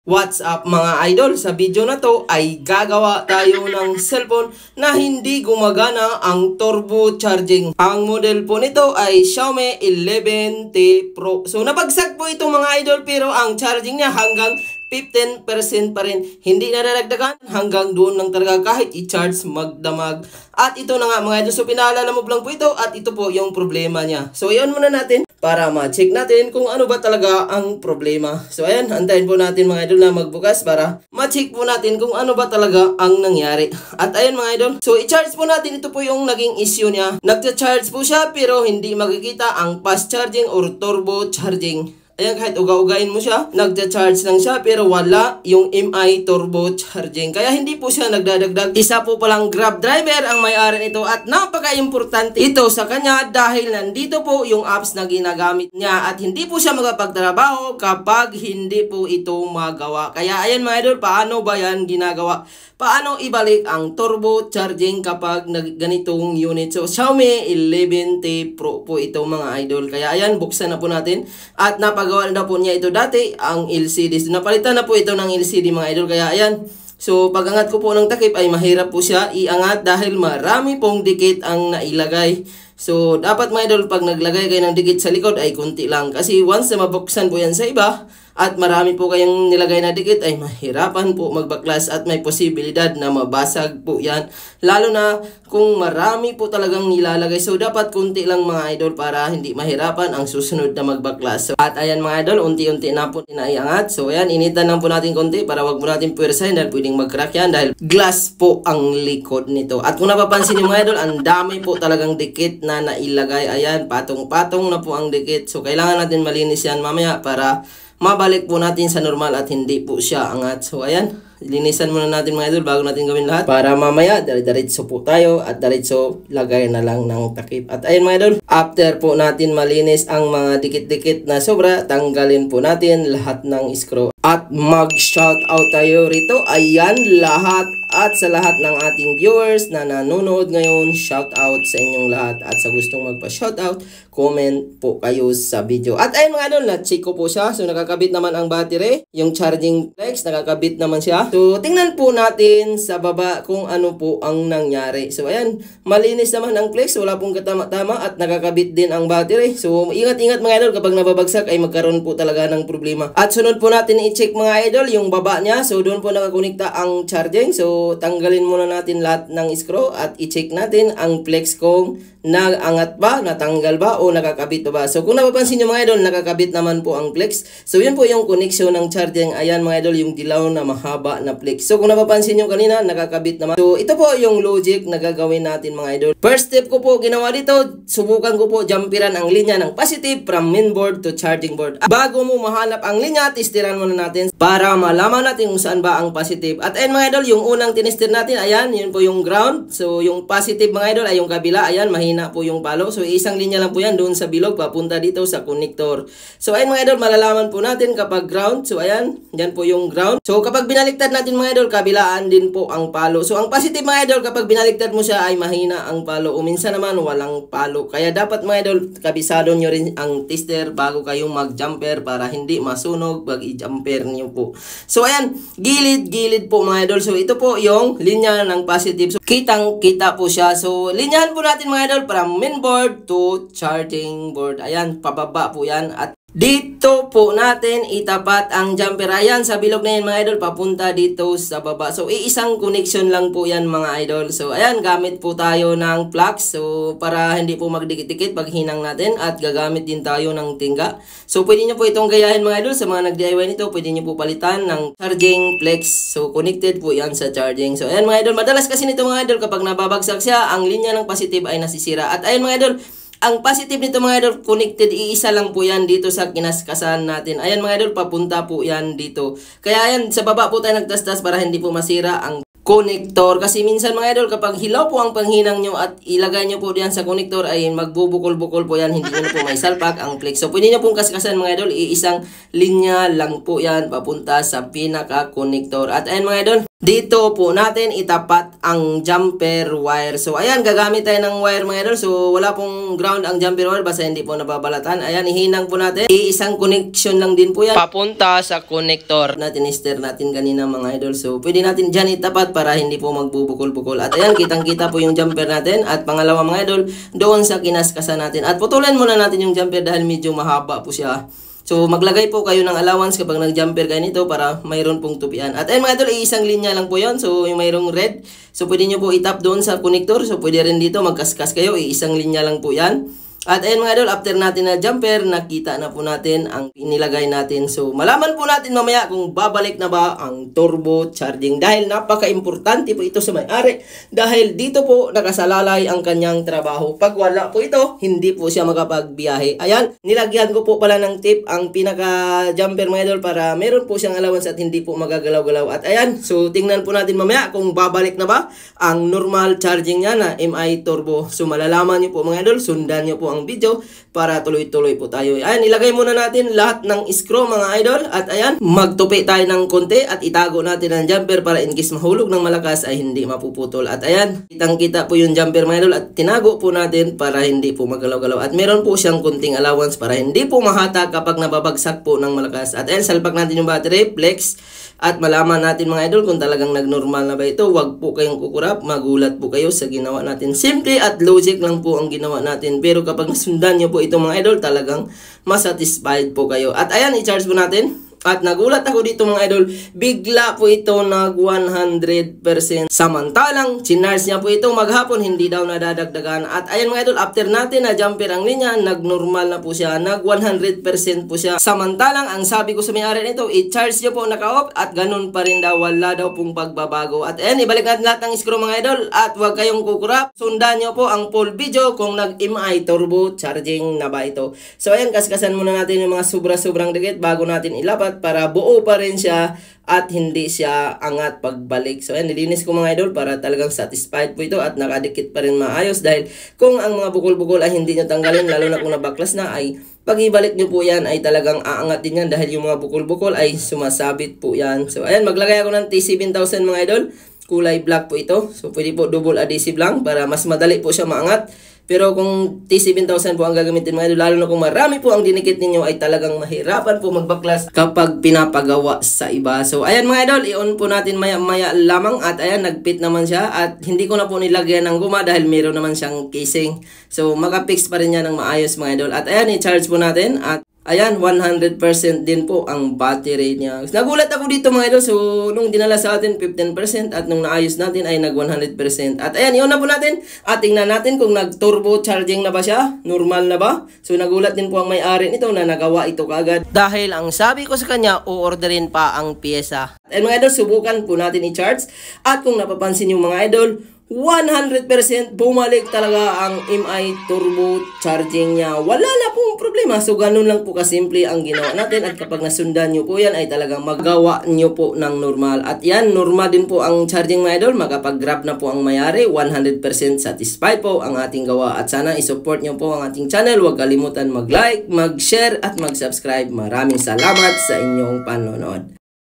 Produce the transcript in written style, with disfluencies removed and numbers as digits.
What's up mga idol? Sa video na to ay gagawa tayo ng cellphone na hindi gumagana ang turbo charging. Ang model po nito ay Xiaomi 11T Pro. So nabagsak po ito mga idol, pero ang charging niya hanggang 15% pa rin. Hindi nadadagdagan, hanggang doon lang talaga kahit i-charge magdamag. At ito na nga mga idol, so pinaalala mo lang po ito at ito po yung problema niya. So iyon muna natin para ma-check natin kung ano ba talaga ang problema. So ayan, antayin po natin mga idol na magbukas para ma-check po natin kung ano ba talaga ang nangyari. At ayan mga idol, so i-charge po natin, ito po yung naging issue niya. Nagcha-charge po siya pero hindi makikita ang fast charging or turbo charging. Ayan, kahit uga-ugain mo siya, nagcha-charge lang siya pero wala yung MI turbo charging. Kaya hindi po siya nagdadagdag. Isa po palang Grab driver ang may-ari nito at napaka-importante ito sa kanya dahil nandito po yung apps na ginagamit niya at hindi po siya magpagtrabaho kapag hindi po ito magawa. Kaya ayan mga idol, paano ba yan ginagawa? Paano ibalik ang turbo charging kapag ganitong unit? So Xiaomi 11T Pro po ito mga idol. Kaya ayan, buksan na po natin at napagawa na po niya ito dati ang LCD. So, napalitan na po ito ng LCD mga idol. Kaya ayan, so pag-angat ko po ng takip ay mahirap po siya iangat dahil marami pong dikit ang nailagay. So dapat mga idol, pag naglagay kayo ng dikit sa likod ay kunti lang. Kasi once na mabuksan po yan sa iba at marami po kayong nilagay na dikit ay mahirapan po magbaklas at may posibilidad na mabasag po yan. Lalo na kung marami po talagang nilalagay. So dapat kunti lang mga idol para hindi mahirapan ang susunod na magbaklas. So, at ayan mga idol, unti-unti na po inaiangat. So ayan, initan lang po natin konti para wag mo natin puwersahin dahil pwedeng mag-crack yan dahil glass po ang likod nito. At kung napapansin niyo mga idol, ang dami po talagang dikit na nailagay. Ayan, patong-patong na po ang dikit. So kailangan natin malinis yan mamaya para mabalik po natin sa normal at hindi po siya angat. So ayan, linisan muna natin mga idol bago natin gawin lahat para mamaya diretso po tayo at diretso lagay na lang ng takip. At ayan mga idol, after po natin malinis ang mga dikit-dikit na sobra, tanggalin po natin lahat ng screw at mag-shout out tayo rito. Ayan, lahat at sa lahat ng ating viewers na nanonood ngayon, shout out sa inyong lahat. At sa gustong magpa-shout out, comment po kayo sa video. At ayun mga idol, na-check ko po siya. So nakakabit naman ang battery, yung charging flex, nakakabit naman siya. So tingnan po natin sa baba kung ano po ang nangyari. So ayan, malinis naman ang flex, wala pong katama-tama at nakakabit din ang battery. So ingat-ingat mga idol, kapag nababagsak ay magkaroon po talaga ng problema. At sunod po natin i-check mga idol yung baba niya. So doon po nakakonekta ang charging. So tanggalin muna natin lahat ng screw at i-check natin ang flex kung naangat ba, natanggal ba o nakakabit ba. So kung napapansin nyo mga idol, nakakabit naman po ang flex. So yun po yung connection ng charging. Ayan mga idol, yung dilaw na mahaba na flex. So kung napapansin nyo kanina, nakakabit naman. So ito po yung logic na gagawin natin mga idol. First step ko po ginawa dito, subukan ko po jumperan ang linya ng positive from mainboard to charging board. Bago mo mahanap ang linya, testiran muna natin para malaman natin kung saan ba ang positive. At ayan mga idol, yung unang tinester natin, ayan, yun po yung ground. So yung positive mga idol ay yung kabila, ayan, mahina po yung palo. So isang linya lang po yan doon sa bilog papunta dito sa connector. So ayan mga idol, malalaman po natin kapag ground. So ayan, yan po yung ground. So kapag binaliktad natin mga idol, kabilaan din po ang palo. So ang positive mga idol, kapag binaliktad mo siya ay mahina ang palo o minsan naman walang palo. Kaya dapat mga idol, kabisado nyo rin ang tester bago kayong mag-jumper para hindi masunog pag i-jumper nyo po. So ayan, gilid-gilid po mga idol. So ito po yung linya ng positive. So kitang-kita po siya. So linyahan po natin mga idol from mainboard to charging board. Ayan, pababa po yan. At dito po natin itapat ang jumper. Ayan, sa bilog na yan mga idol, papunta dito sa baba. So iisang connection lang po yan mga idol. So ayan, gamit po tayo ng flux. So para hindi po magdikit-dikit pag hinang natin. At gagamit din tayo ng tingga. So pwede nyo po itong gayahin mga idol. Sa mga nag-DIY nito, pwede nyo po palitan ng charging flex. So connected po yan sa charging. So ayan mga idol, madalas kasi nito mga idol, kapag nababagsak siya, ang linya ng positive ay nasisira. At ayan mga idol, ang positive nito mga idol, connected, iisa lang po yan dito sa kinaskasan natin. Ayan mga idol, papunta po yan dito. Kaya ayan, sa baba po tayo nagtastas para hindi po masira ang connector. Kasi minsan mga idol, kapag hilaw po ang panghinang nyo at ilagay nyo po diyan sa connector, ay magbubukol-bukol po yan, hindi nyo po may salpak ang flex. So pwede nyo pong kaskasan mga idol, iisang linya lang po yan papunta sa pinaka-connector. At ayan mga idol, dito po natin itapat ang jumper wire. So ayan, gagamit tayo ng wire mga idol. So wala pong ground ang jumper wire basta hindi po nababalatan. Ayan, ihinang po natin. Iisang connection lang din po yan papunta sa connector natin, tester natin kanina mga idol. So pwede natin dyan itapat para hindi po magbubukol-bukol. At ayan, kitang-kita po yung jumper natin. At pangalawa mga idol, doon sa kinaskasan natin. At putulan muna natin yung jumper dahil medyo mahaba po siya. So, maglagay po kayo ng allowance kapag nag-jumper kayo nito para mayroon pong tupian. At ayun mga idol, isang linya lang po yon. So, yung mayroong red. So, pwede nyo po itap doon sa connector. So, pwede rin dito magkaskas kayo. Isang linya lang po yan. At ayun mga idol, after natin na jumper, nakita na po natin ang inilagay natin. So, malaman po natin mamaya kung babalik na ba ang turbo charging. Dahil napaka-importante po ito sa may-ari. Dahil dito po nakasalalay ang kanyang trabaho. Pag wala po ito, hindi po siya makapagbiyahe. Ayan, nilagyan ko po pala ng tip ang pinaka-jumper mga idol para meron po siyang allowance at hindi po magagalaw-galaw. At ayan, so tingnan po natin mamaya kung babalik na ba ang normal charging niya na MI Turbo. So, malalaman nyo po mga idol, sundan nyo po ang video para tuloy-tuloy po tayo. Ayan, ilagay muna natin lahat ng screw mga idol. At ayan, magtupi tayo ng konti at itago natin ang jumper para in case mahulog ng malakas ay hindi mapuputol. At ayan, kitang-kita po yung jumper mga idol at tinago po natin para hindi po magalaw-galaw. At meron po siyang kunting allowance para hindi po mahatak kapag nababagsak po ng malakas. At ayan, salpak natin yung battery, flex. At malaman natin mga idol kung talagang nagnormal na ba ito. Huwag po kayong kukurap, magulat po kayo sa ginawa natin. Simple at logic lang po ang ginawa natin. Pero kapag nasundan nyo po ito mga idol, talagang masatisfied po kayo. At ayan, i-charge po natin. At nagulat ako dito mga idol, bigla po ito nag 100%. Samantalang, chinarge niya po ito maghapon, hindi daw nadadagdagan. At ayan mga idol, after natin na jumper ang linya, nag-normal na po siya, nag 100% po siya. Samantalang, ang sabi ko sa may-ari nito, i-charge nyo po naka-off at ganun pa rin daw, wala daw pong pagbabago. At ayan, ibalik natin lahat ng screw mga idol at huwag kayong kukurap. Sundan nyo po ang full video kung nag-MI turbo charging na ba ito. So ayan, kaskasan muna natin yung mga sobra-sobrang dikit bago natin ilapat para buo pa rin siya at hindi siya angat pagbalik. So ayan, nilinis ko mga idol para talagang satisfied po ito at nakadikit pa rin maayos dahil kung ang mga bukol-bukol ay hindi nyo tanggalin, lalo na kung nabaklas na, ay pag ibalik nyo po yan ay talagang aangat din yan dahil yung mga bukol-bukol ay sumasabit po yan. So ayan, maglagay ako ng T7000 mga idol. Kulay black po ito. So pwede po double adhesive lang para mas madali po siya maangat. Pero kung T7000 po ang gagamitin mga idol, lalo na kung marami po ang dinikit ninyo, ay talagang mahirapan po magbaklas kapag pinapagawa sa iba. So ayan mga idol, i-on po natin maya-maya lamang. At ayan, nag-fit naman siya. At hindi ko na po nilagyan ng guma dahil meron naman siyang casing. So makapix pa rin niya ng maayos mga idol. At ayan, i-charge po natin. At ayan, 100% din po ang battery niya. Nagulat ako dito mga idol. So, nung dinala sa atin, 15%. At nung naayos natin, ay nag 100%. At ayan, yun na po natin. At tingnan natin kung nag-turbo charging na ba siya. Normal na ba? So, nagulat din po ang may-ari nito na nagawa ito kaagad. Dahil ang sabi ko sa kanya, o-orderin pa ang pyesa. At mga idol, subukan po natin i-charge. At kung napapansin yung mga idol, 100% bumalik talaga ang MI turbo charging niya. Wala na pong problema. So, ganun lang po kasimple ang ginawa natin. At kapag nasundan nyo po yan, ay talagang magawa nyo po ng normal. At yan, normal din po ang charging mga idol. Makapag-grab na po ang mayari. 100% satisfied po ang ating gawa. At sana isupport nyo po ang ating channel. Huwag kalimutan mag-like, mag-share, at mag-subscribe. Maraming salamat sa inyong panonood.